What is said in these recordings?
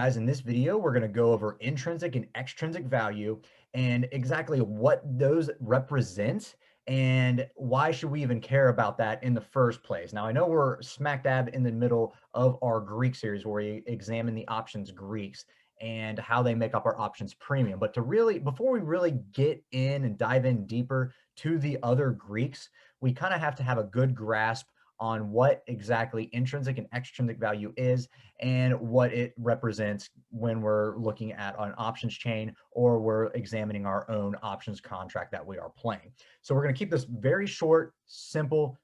guys, in this video, we're going to go over intrinsic and extrinsic value and exactly what those represent and why should we even care about that in the first place. Now, I know we're smack dab in the middle of our Greek series where we examine the options Greeks and how they make up our options premium. But before we really get in and dive in deeper to the other Greeks, we kind of have to have a good grasp on what exactly intrinsic and extrinsic value is and what it represents when we're looking at an options chain or we're examining our own options contract that we are playing. So we're going to keep this very short, simple,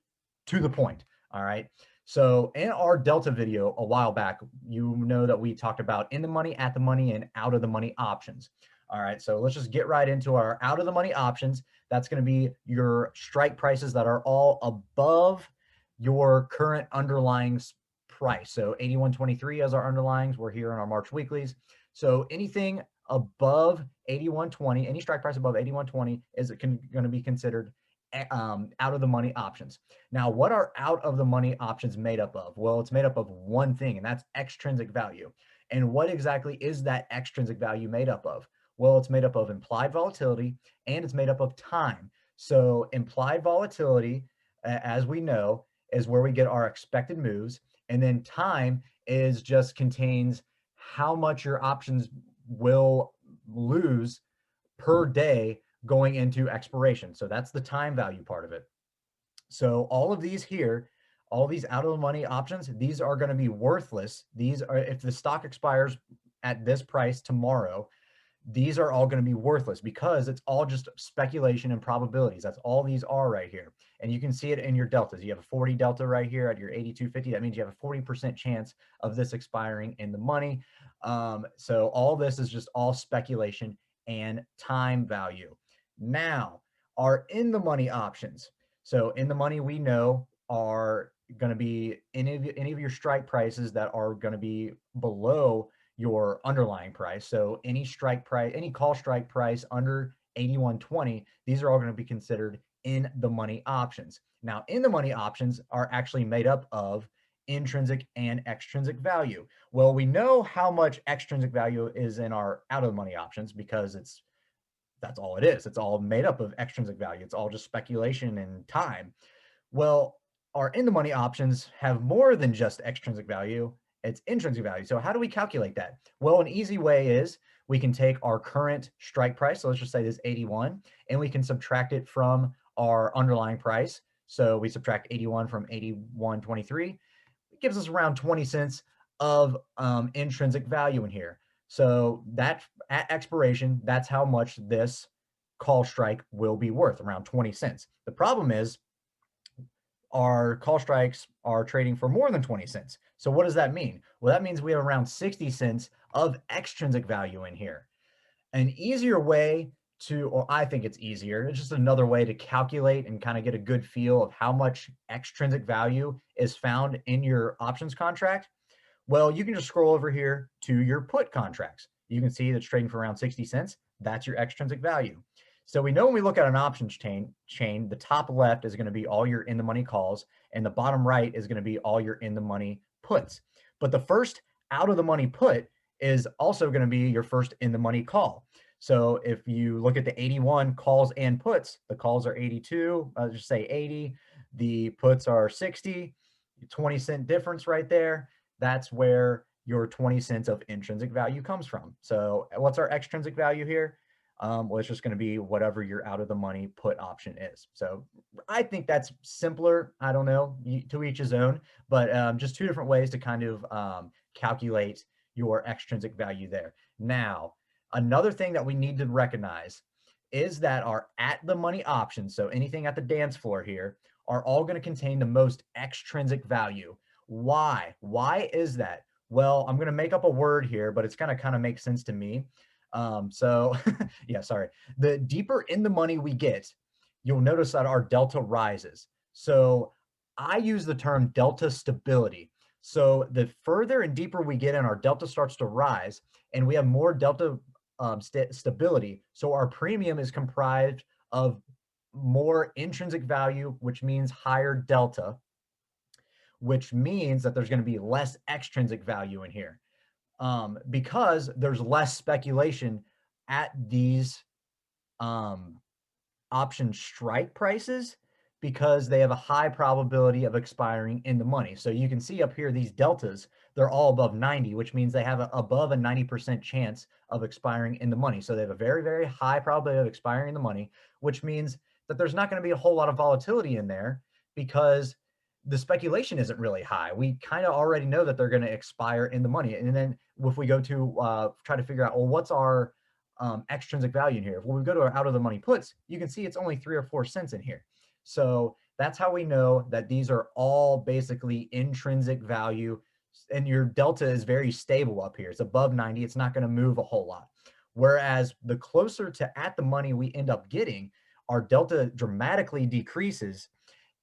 to the point. All right. So in our Delta video a while back, you know that we talked about in the money, at the money, and out of the money options. All right, so let's just get right into our out of the money options. That's going to be your strike prices that are all above your current underlying price. So 81.23 as our underlyings. We're here in our March weeklies. So anything above 81.20, any strike price above 81.20 is going to be considered out of the money options. Now, what are out of the money options made up of? Well, it's made up of one thing, and that's extrinsic value. And what exactly is that extrinsic value made up of? Well, it's made up of implied volatility and it's made up of time. So implied volatility, as we know, is where we get our expected moves. And then time is just contains how much your options will lose per day going into expiration. So that's the time value part of it. So all of these here, all these out of the money options, these are going to be worthless. These are, if the stock expires at this price tomorrow, these are all going to be worthless because it's all just speculation and probabilities. That's all these are right here. And you can see it in your deltas. You have a 40 delta right here at your 82.50. That means you have a 40% chance of this expiring in the money. So all this is just all speculation and time value. Now, are in the money options. So in the money we know are going to be any of your strike prices that are going to be below your underlying price. So any strike price, any call strike price under 81.20, these are all going to be considered in the money options. Now, in the money options are actually made up of intrinsic and extrinsic value. Well, we know how much extrinsic value is in our out of the money options because that's all it is. It's all made up of extrinsic value. It's all just speculation and time. Well, our in the money options have more than just extrinsic value. It's intrinsic value. So how do we calculate that? Well, an easy way is we can take our current strike price. So let's just say this 81, and we can subtract it from our underlying price. So we subtract 81 from 81.23. It gives us around 20 cents of intrinsic value in here. So that at expiration, that's how much this call strike will be worth, around 20 cents. The problem is our call strikes are trading for more than 20 cents. So what does that mean? Well, that means we have around 60 cents of extrinsic value in here. An easier way to, or I think it's easier, it's just another way to calculate and kind of get a good feel of how much extrinsic value is found in your options contract. Well, you can just scroll over here to your put contracts. You can see that's trading for around 60 cents. That's your extrinsic value. So we know when we look at an options chain, the top left is going to be all your in the money calls and the bottom right is going to be all your in the money puts. But the first out of the money put is also going to be your first in the money call. So if you look at the 81 calls and puts, the calls are 82, just say 80, the puts are 60, 20-cent difference right there. That's where your 20 cents of intrinsic value comes from. So what's our extrinsic value here? Well, it's just going to be whatever your out of the money put option is. So I think that's simpler. I don't know, to each his own, but just two different ways to kind of calculate your extrinsic value there. Now, another thing that we need to recognize is that our at the money options, so anything at the dance floor here, are all going to contain the most extrinsic value. Why? Why is that? Well, I'm going to make up a word here, but it's going to kind of make sense to me. So yeah, sorry. The deeper in the money we get, you'll notice that our delta rises. So I use the term delta stability. So the further and deeper we get in, our delta starts to rise and we have more delta stability. So our premium is comprised of more intrinsic value, which means higher delta, which means that there's going to be less extrinsic value in here. because there's less speculation at these um, option strike prices because they have a high probability of expiring in the money. So you can see up here, these deltas, they're all above 90, which means they have above a 90% chance of expiring in the money. So they have a very, very high probability of expiring in the money, which means that there's not going to be a whole lot of volatility in there because the speculation isn't really high. We kind of already know that they're going to expire in the money. And then if we go to try to figure out, well, what's our extrinsic value in here? When we go to our out of the money puts, you can see it's only 3 or 4 cents in here. So that's how we know that these are all basically intrinsic value, and your delta is very stable up here. It's above 90. It's not going to move a whole lot. Whereas the closer to at the money we end up getting, our delta dramatically decreases.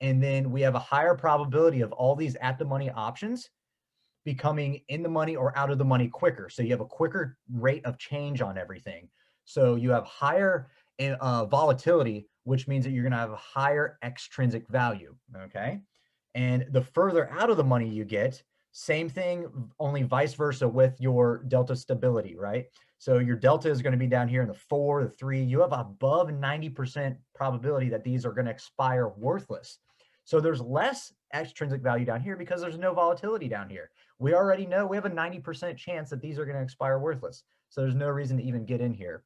And then we have a higher probability of all these at the money options becoming in the money or out of the money quicker. So you have a quicker rate of change on everything. So you have higher volatility, which means that you're going to have a higher extrinsic value. Okay. And the further out of the money you get, same thing, only vice versa with your delta stability, right? So your delta is going to be down here in the 4, the 3. You have above 90% probability that these are going to expire worthless. So there's less extrinsic value down here because there's no volatility down here. We already know we have a 90% chance that these are going to expire worthless. So there's no reason to even get in here,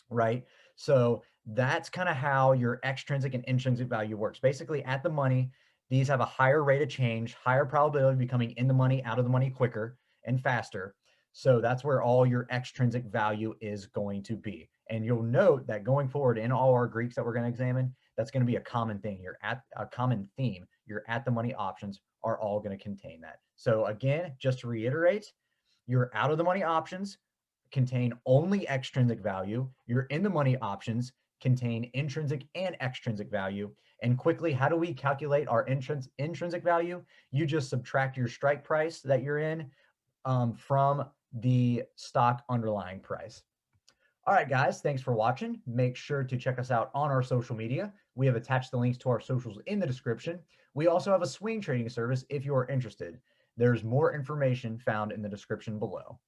right? So that's kind of how your extrinsic and intrinsic value works. Basically, at the money, these have a higher rate of change, higher probability of becoming in the money, out of the money quicker and faster. So that's where all your extrinsic value is going to be. And you'll note that going forward in all our Greeks that we're going to examine, that's going to be a common thing. A common theme. Your at the money options are all going to contain that. So again, just to reiterate, your out of the money options contain only extrinsic value. Your in the money options contain intrinsic and extrinsic value. And quickly, how do we calculate our intrinsic value? You just subtract your strike price that you're in from the stock underlying price. All right, guys, thanks for watching. Make sure to check us out on our social media. We have attached the links to our socials in the description. We also have a swing trading service if you are interested. There's more information found in the description below.